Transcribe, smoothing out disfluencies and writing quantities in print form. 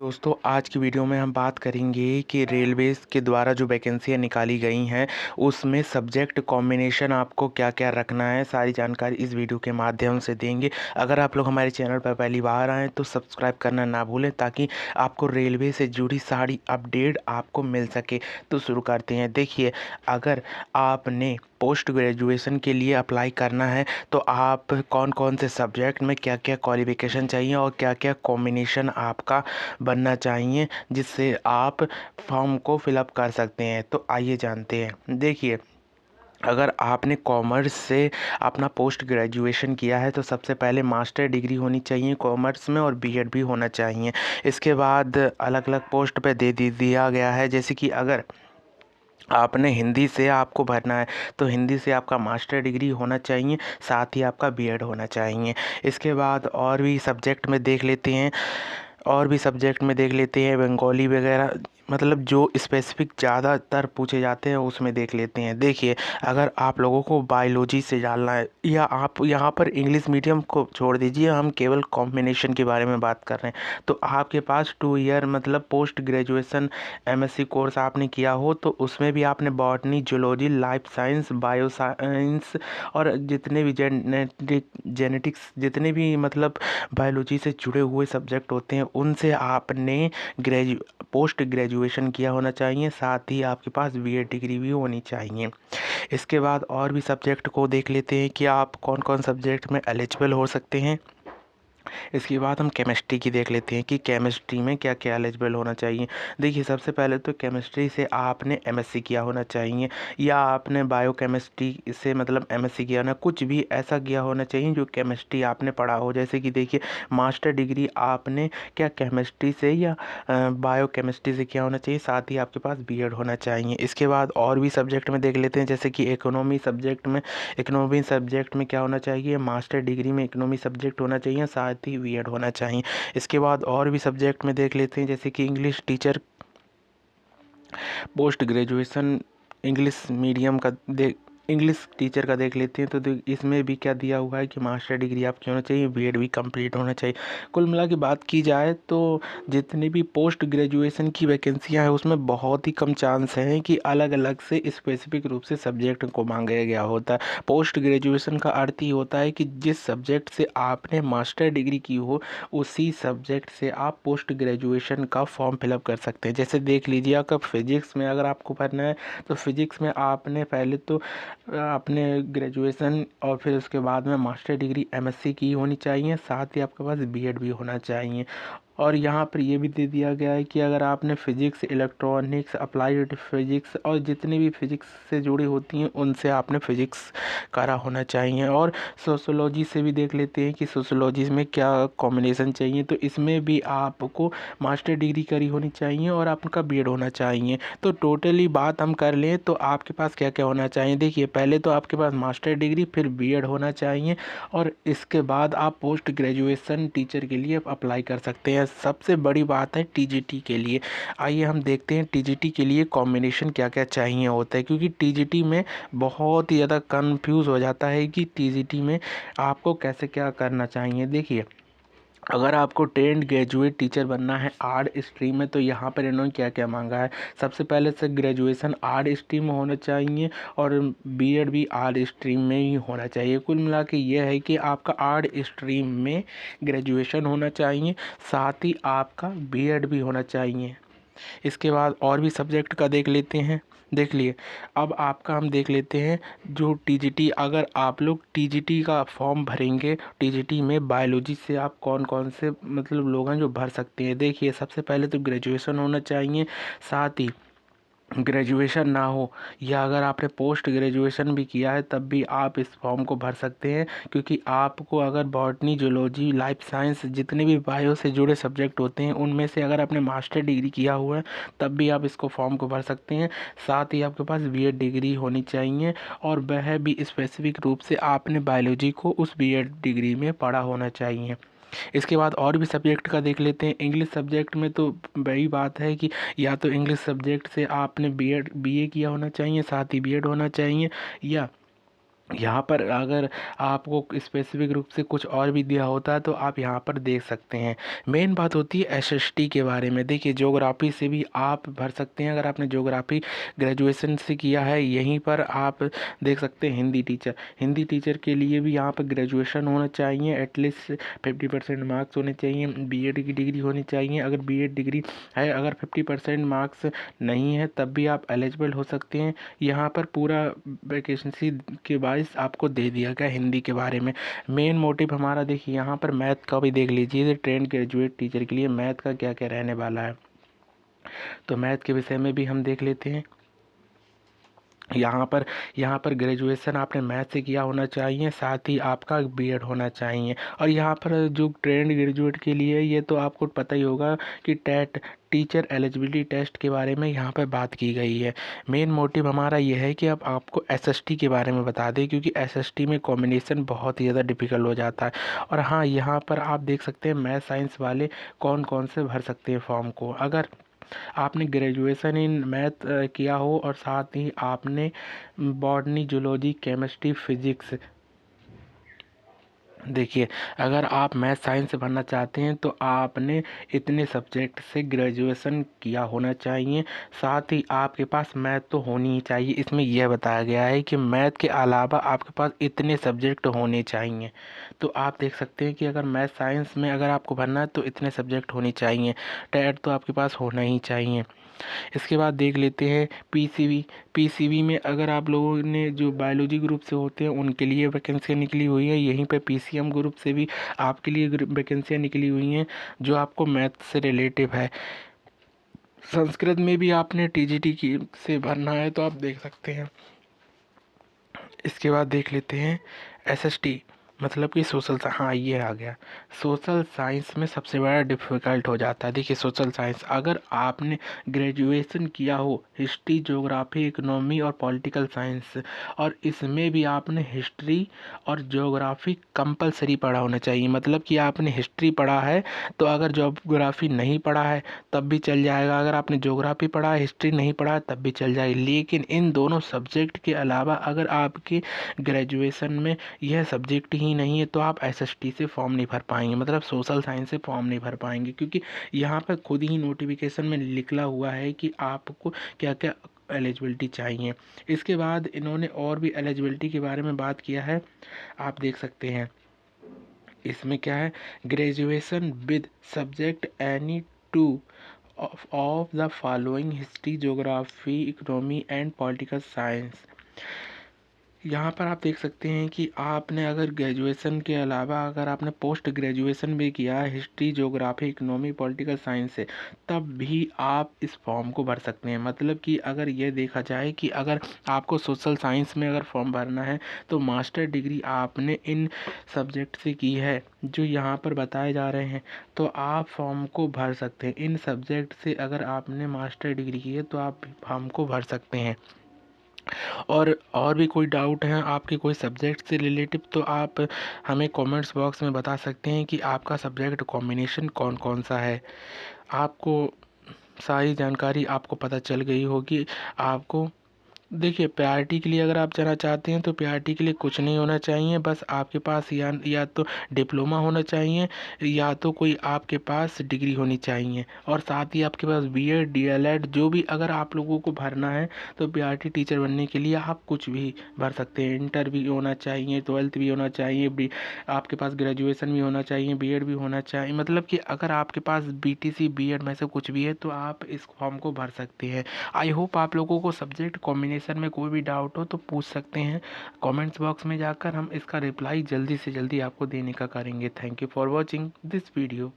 दोस्तों आज की वीडियो में हम बात करेंगे कि रेलवेज़ के द्वारा जो वैकेंसियाँ निकाली गई हैं उसमें सब्जेक्ट कॉम्बिनेशन आपको क्या क्या रखना है, सारी जानकारी इस वीडियो के माध्यम से देंगे। अगर आप लोग हमारे चैनल पर पहली बार आएँ तो सब्सक्राइब करना ना भूलें ताकि आपको रेलवे से जुड़ी सारी अपडेट आपको मिल सके। तो शुरू करते हैं। देखिए, अगर आपने पोस्ट ग्रेजुएशन के लिए अप्लाई करना है तो आप कौन कौन से सब्जेक्ट में क्या क्या क्वालिफ़िकेशन चाहिए और क्या क्या कॉम्बिनेशन आपका बनना चाहिए जिससे आप फॉर्म को फिलअप कर सकते हैं। तो आइए जानते हैं। देखिए, अगर आपने कॉमर्स से अपना पोस्ट ग्रेजुएशन किया है तो सबसे पहले मास्टर डिग्री होनी चाहिए कॉमर्स में और बीएड भी होना चाहिए। इसके बाद अलग अलग पोस्ट पे दिया गया है, जैसे कि अगर आपने हिंदी से आपको भरना है तो हिंदी से आपका मास्टर डिग्री होना चाहिए, साथ ही आपका बीएड होना चाहिए। इसके बाद और भी सब्जेक्ट में देख लेते हैं बंगाली वगैरह, मतलब जो स्पेसिफिक ज़्यादातर पूछे जाते हैं उसमें देख लेते हैं। देखिए, अगर आप लोगों को बायोलॉजी से डालना है या आप यहाँ पर इंग्लिश मीडियम को छोड़ दीजिए, हम केवल कॉम्बिनेशन के बारे में बात कर रहे हैं, तो आपके पास 2 ईयर मतलब पोस्ट ग्रेजुएशन एमएससी कोर्स आपने किया हो तो उसमें भी आपने botany, zoology, life science, bio science और जितने भी जेनेटिक्स जितने भी मतलब बायोलॉजी से जुड़े हुए सब्जेक्ट होते हैं उनसे आपने पोस्ट ग्रेजुएशन किया होना चाहिए, साथ ही आपके पास बीएड डिग्री भी होनी चाहिए। इसके बाद और भी सब्जेक्ट को देख लेते हैं कि आप कौन कौन सब्जेक्ट में एलिजिबल हो सकते हैं। इसके बाद हम केमिस्ट्री की देख लेते हैं कि केमिस्ट्री में क्या क्या एलिजिबल होना चाहिए। देखिए, सबसे पहले तो केमिस्ट्री से आपने एमएससी किया होना चाहिए या आपने बायोकेमिस्ट्री से मतलब एमएससी किया होना, कुछ भी ऐसा किया होना चाहिए जो केमिस्ट्री आपने पढ़ा हो। जैसे कि देखिए, मास्टर डिग्री आपने क्या केमिस्ट्री से या बायोकेमिस्ट्री से किया होना चाहिए, साथ ही आपके पास बीएड होना चाहिए। इसके बाद और भी सब्जेक्ट में देख लेते हैं, जैसे कि इकोनॉमी सब्जेक्ट में क्या होना चाहिए, मास्टर डिग्री में इकोनॉमी सब्जेक्ट होना चाहिए, साथ ही बीएड होना चाहिए। इसके बाद और भी सब्जेक्ट में देख लेते हैं, जैसे कि English teacher post graduation English medium का इंग्लिश टीचर का देख लेते हैं। तो इसमें भी क्या दिया हुआ है कि मास्टर डिग्री आपकी होना चाहिए, बीएड भी कंप्लीट होना चाहिए। कुल मिला के बात की जाए तो जितनी भी पोस्ट ग्रेजुएशन की वैकेंसियां हैं उसमें बहुत ही कम चांस हैं कि अलग अलग से स्पेसिफिक रूप से सब्जेक्ट को मांगा गया होता है। पोस्ट ग्रेजुएशन का अर्थ ही होता है कि जिस सब्जेक्ट से आपने मास्टर डिग्री की हो उसी सब्जेक्ट से आप पोस्ट ग्रेजुएशन का फॉर्म फिलअप कर सकते हैं। जैसे देख लीजिए, अगर फिजिक्स में अगर आपको पढ़ना है तो फिजिक्स में आपने पहले तो आपने ग्रेजुएशन और फिर उसके बाद में मास्टर डिग्री एमएससी की होनी चाहिए, साथ ही आपके पास बीएड भी होना चाहिए। और यहाँ पर ये भी दे दिया गया है कि अगर आपने फिजिक्स, इलेक्ट्रॉनिक्स, अप्लाइड फिजिक्स और जितनी भी फिजिक्स से जुड़ी होती हैं उनसे आपने फिजिक्स करा होना चाहिए। और सोशोलॉजी से भी देख लेते हैं कि सोशोलॉजी में क्या कॉम्बिनेशन चाहिए, तो इसमें भी आपको मास्टर डिग्री करी होनी चाहिए और आपका बीएड होना चाहिए। तो टोटली बात हम कर लें तो आपके पास क्या क्या होना चाहिए। देखिए, पहले तो आपके पास मास्टर डिग्री, फिर बीएड होना चाहिए और इसके बाद आप पोस्ट ग्रेजुएशन टीचर के लिए अप्लाई कर सकते हैं। सबसे बड़ी बात है टीजीटी के लिए। आइए हम देखते हैं टीजीटी के लिए कॉम्बिनेशन क्या क्या चाहिए होता है, क्योंकि टीजीटी में बहुत ही ज़्यादा कंफ्यूज हो जाता है कि टीजीटी में आपको कैसे क्या करना चाहिए। देखिए, अगर आपको ट्रेंड ग्रेजुएट टीचर बनना है आर्ट स्ट्रीम में तो यहाँ पर इन्होंने क्या क्या मांगा है। सबसे पहले से ग्रेजुएशन आर्ट स्ट्रीम में होना चाहिए और बीएड भी आर्ट स्ट्रीम में ही होना चाहिए। कुल मिला के ये है कि आपका आर्ट स्ट्रीम में ग्रेजुएशन होना चाहिए, साथ ही आपका बीएड भी होना चाहिए। इसके बाद और भी सब्जेक्ट का देख लेते हैं। देख लिए, अब आपका हम देख लेते हैं जो टीजीटी, अगर आप लोग टीजीटी का फॉर्म भरेंगे, टीजीटी में बायोलॉजी से आप कौन कौन से मतलब लोग हैं जो भर सकते हैं। देखिए, सबसे पहले तो ग्रेजुएशन होना चाहिए, साथ ही ग्रेजुएशन ना हो या अगर आपने पोस्ट ग्रेजुएशन भी किया है तब भी आप इस फॉर्म को भर सकते हैं, क्योंकि आपको अगर बॉटनी, जूलॉजी, लाइफ साइंस जितने भी बायो से जुड़े सब्जेक्ट होते हैं उनमें से अगर आपने मास्टर डिग्री किया हुआ है तब भी आप इसको फॉर्म को भर सकते हैं। साथ ही आपके पास बीएड डिग्री होनी चाहिए और वह भी स्पेसिफिक रूप से आपने बायोलॉजी को उस बीएड डिग्री में पढ़ा होना चाहिए। इसके बाद और भी सब्जेक्ट का देख लेते हैं। इंग्लिश सब्जेक्ट में तो वही बात है कि या तो इंग्लिश सब्जेक्ट से आपने बीए किया होना चाहिए, साथ ही बीएड होना चाहिए, या यहाँ पर अगर आपको स्पेसिफिक रूप से कुछ और भी दिया होता है तो आप यहाँ पर देख सकते हैं। मेन बात होती है एसएसटी के बारे में। देखिए ज्योग्राफी से भी आप भर सकते हैं, अगर आपने ज्योग्राफी ग्रेजुएशन से किया है। यहीं पर आप देख सकते हैं हिंदी टीचर। हिंदी टीचर के लिए भी यहाँ पर ग्रेजुएशन होना चाहिए, एटलीस्ट 50% मार्क्स होने चाहिए, बीएड की डिग्री होनी चाहिए। अगर बीएड डिग्री है, अगर 50% मार्क्स नहीं है तब भी आप एलिजिबल हो सकते हैं। यहाँ पर पूरा वैकेंसी के बाईस आपको दे दिया गया हिंदी के बारे में। मेन मोटिव हमारा देखिए यहाँ पर मैथ का भी देख लीजिए, ट्रेंड ग्रेजुएट टीचर के लिए मैथ का क्या क्या रहने वाला है। तो मैथ के विषय में भी हम देख लेते हैं। यहाँ पर ग्रेजुएशन आपने मैथ से किया होना चाहिए, साथ ही आपका बीएड होना चाहिए। और यहाँ पर जो ट्रेंड ग्रेजुएट के लिए ये तो आपको पता ही होगा कि टेट टीचर एलिजिबिलिटी टेस्ट के बारे में यहाँ पर बात की गई है। मेन मोटिव हमारा ये है कि अब आपको एसएसटी के बारे में बता दें, क्योंकि एसएसटी में कॉम्बिनेशन बहुत ही ज़्यादा डिफिकल्ट हो जाता है। और हाँ, यहाँ पर आप देख सकते हैं मैथ साइंस वाले कौन कौन से भर सकते हैं फॉर्म को। अगर आपने ग्रेजुएशन इन मैथ किया हो और साथ ही आपने बॉटनी, जूलॉजी, केमिस्ट्री, फिजिक्स, देखिए अगर आप मैथ साइंस से भरना चाहते हैं तो आपने इतने सब्जेक्ट से ग्रेजुएशन किया होना चाहिए। साथ ही आपके पास मैथ तो होनी ही चाहिए। इसमें यह बताया गया है कि मैथ के अलावा आपके पास इतने सब्जेक्ट होने चाहिए। तो आप देख सकते हैं कि अगर मैथ साइंस में अगर आपको भरना है तो इतने सब्जेक्ट होने चाहिए। टेट तो आपके पास होना ही चाहिए। इसके बाद देख लेते हैं पीसीबी। पीसीबी में अगर आप लोगों ने जो बायोलॉजी ग्रुप से होते हैं उनके लिए वैकेंसियाँ निकली हुई है। यहीं पे पीसीएम ग्रुप से भी आपके लिए वैकेंसियाँ निकली हुई हैं जो आपको मैथ से रिलेटिव है। संस्कृत में भी आपने टीजीटी की से भरना है तो आप देख सकते हैं। इसके बाद देख लेते हैं एसएसटी, मतलब कि सोशल, हाँ ये आ गया। सोशल साइंस में सबसे बड़ा डिफ़िकल्ट हो जाता है। देखिए सोशल साइंस अगर आपने ग्रेजुएशन किया हो हिस्ट्री, ज्योग्राफी, इकोनॉमी और पॉलिटिकल साइंस, और इसमें भी आपने हिस्ट्री और ज्योग्राफी कंपलसरी पढ़ा होना चाहिए। मतलब कि आपने हिस्ट्री पढ़ा है तो अगर ज्योग्राफी नहीं पढ़ा है तब भी चल जाएगा, अगर आपने ज्योग्राफी पढ़ा है हिस्ट्री नहीं पढ़ा है तब भी चल जाएगी। लेकिन इन दोनों सब्जेक्ट के अलावा अगर आपके ग्रेजुएशन में यह सब्जेक्ट ही नहीं है तो आप एसएसटी से फॉर्म नहीं भर पाएंगे, मतलब सोशल साइंस से फॉर्म नहीं भर पाएंगे। क्योंकि यहाँ पर खुद ही नोटिफिकेशन में लिखा हुआ है कि आपको क्या क्या एलिजिबिलिटी चाहिए। इसके बाद इन्होंने और भी एलिजिबिलिटी के बारे में बात किया है, आप देख सकते हैं। इसमें क्या है, graduation with subject any two of the following history, geography, economy and political science. यहाँ पर आप देख सकते हैं कि आपने अगर ग्रेजुएशन के अलावा अगर आपने पोस्ट ग्रेजुएशन भी किया है history, geography, economy, political science से, तब भी आप इस फॉर्म को भर सकते हैं। मतलब कि अगर ये देखा जाए कि अगर आपको सोशल साइंस में अगर फॉर्म भरना है तो मास्टर डिग्री आपने इन सब्जेक्ट से की है जो यहाँ पर बताए जा रहे हैं, तो आप फॉर्म को भर सकते हैं। इन सब्जेक्ट से अगर आपने मास्टर डिग्री की है तो आप फॉर्म को भर सकते हैं। और भी कोई डाउट है आपके कोई सब्जेक्ट से रिलेटिव तो आप हमें कमेंट्स बॉक्स में बता सकते हैं कि आपका सब्जेक्ट कॉम्बिनेशन कौन कौन सा है। आपको सारी जानकारी आपको पता चल गई होगी। आपको देखिए पीआरटी के लिए अगर आप जाना चाहते हैं तो पीआरटी के लिए कुछ नहीं होना चाहिए, बस आपके पास या तो डिप्लोमा होना चाहिए या तो कोई आपके पास डिग्री होनी चाहिए, और साथ ही आपके पास बीएड, डीएलएड जो भी अगर आप लोगों को भरना है तो पीआरटी टीचर बनने के लिए आप कुछ भी भर सकते हैं। इंटर भी होना चाहिए, 12th भी होना चाहिए, आपके पास ग्रेजुएशन भी होना चाहिए, बीएड भी होना चाहिए। मतलब कि अगर आपके पास बीटीसी, बीएड में से कुछ भी है तो आप इस फॉर्म को भर सकते हैं। आई होप आप लोगों को सब्जेक्ट कॉम्बिनेशन में कोई भी डाउट हो तो पूछ सकते हैं कमेंट्स बॉक्स में जाकर, हम इसका रिप्लाई जल्दी से जल्दी आपको देने का करेंगे। Thank you for watching this video.